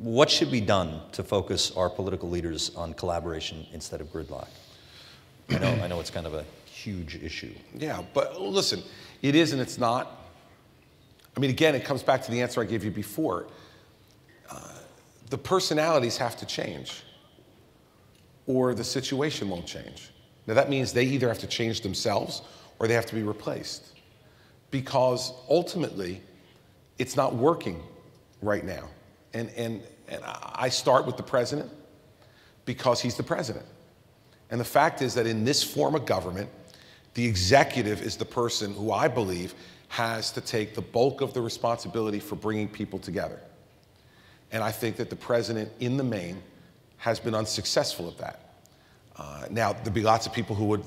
What should be done to focus our political leaders on collaboration instead of gridlock? I know it's kind of a huge issue. Yeah, but listen, it is and it's not. I mean, again, it comes back to the answer I gave you before. The personalities have to change, or the situation won't change. Now, that means they either have to change themselves or they have to be replaced, because ultimately, it's not working right now. And I start with the president because he's the president. And the fact is that in this form of government, the executive is the person who I believe has to take the bulk of the responsibility for bringing people together. And I think that the president, in the main, has been unsuccessful at that. Now, there'd be lots of people who would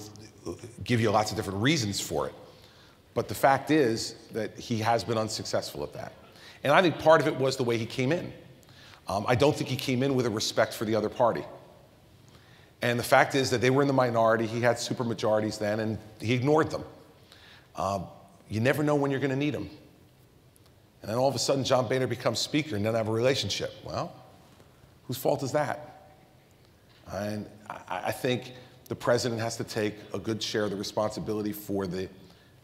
give you lots of different reasons for it. But the fact is that he has been unsuccessful at that. And I think part of it was the way he came in. I don't think he came in with a respect for the other party. And the fact is that they were in the minority. He had supermajorities then, and he ignored them. You never know when you're going to need them. And then all of a sudden, John Boehner becomes speaker and doesn't have a relationship. Well, whose fault is that? And I think the president has to take a good share of the responsibility for the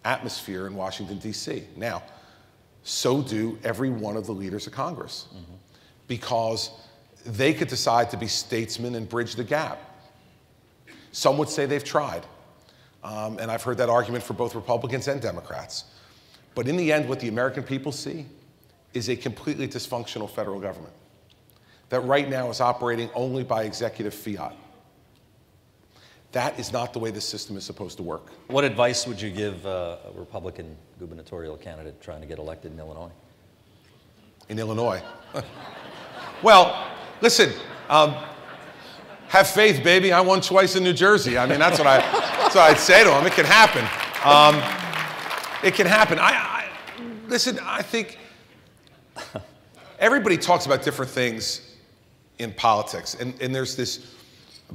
atmosphere in Washington, D.C. Now, so do every one of the leaders of Congress, because they could decide to be statesmen and bridge the gap. Some would say they've tried, and I've heard that argument for both Republicans and Democrats. But in the end, what the American people see is a completely dysfunctional federal government that right now is operating only by executive fiat. That is not the way the system is supposed to work. What advice would you give a Republican gubernatorial candidate trying to get elected in Illinois? In Illinois? Well, listen, have faith, baby. I won twice in New Jersey. I mean, that's what I'd say to him. It can happen. It can happen. Listen, I think everybody talks about different things in politics, and there's this,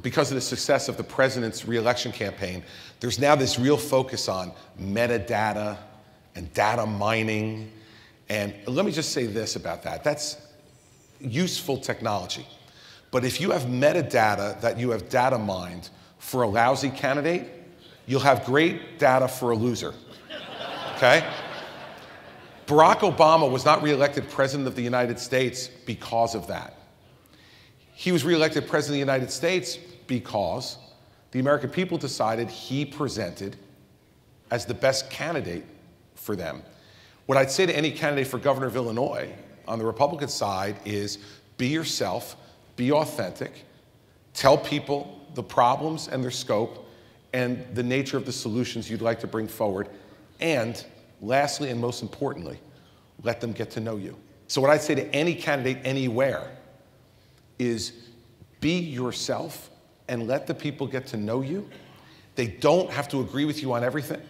because of the success of the president's re-election campaign, there's now this real focus on metadata and data mining. And let me just say this about that. That's useful technology. But if you have metadata that you have data mined for a lousy candidate, you'll have great data for a loser. Okay? Barack Obama was not reelected president of the United States because of that. He was reelected president of the United States because the American people decided he presented as the best candidate for them. What I'd say to any candidate for governor of Illinois on the Republican side is be yourself, be authentic, tell people the problems and their scope and the nature of the solutions you'd like to bring forward, and lastly and most importantly, let them get to know you. So what I'd say to any candidate anywhere is be yourself and let the people get to know you. They don't have to agree with you on everything.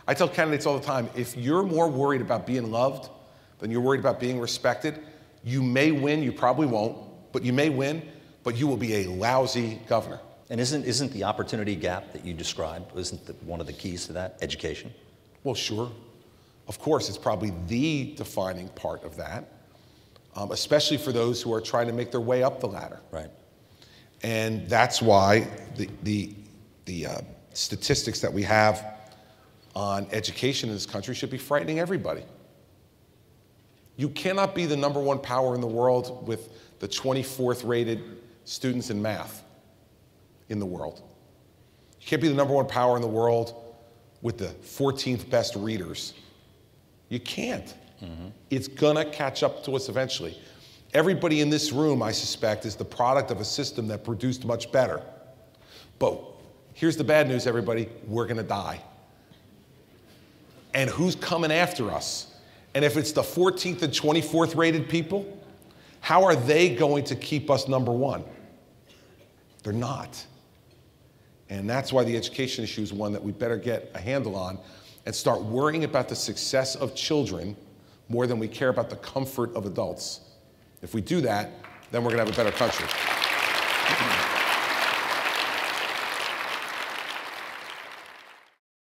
I tell candidates all the time, if you're more worried about being loved than you're worried about being respected, you may win, you probably won't, but you may win, but you will be a lousy governor. And isn't the opportunity gap that you described, isn't one of the keys to that education? Well, sure. Of course, it's probably the defining part of that, especially for those who are trying to make their way up the ladder. Right. And that's why the statistics that we have on education in this country should be frightening everybody. You cannot be the #1 power in the world with the 24th rated students in math in the world. You can't be the #1 power in the world with the 14th best readers. You can't. It's gonna catch up to us eventually. Everybody in this room, I suspect, is the product of a system that produced much better. But here's the bad news, everybody, we're gonna die. And who's coming after us? And if it's the 14th and 24th rated people, how are they going to keep us #1? They're not. And that's why the education issue is one that we better get a handle on and start worrying about the success of children more than we care about the comfort of adults. If we do that, then we're going to have a better country.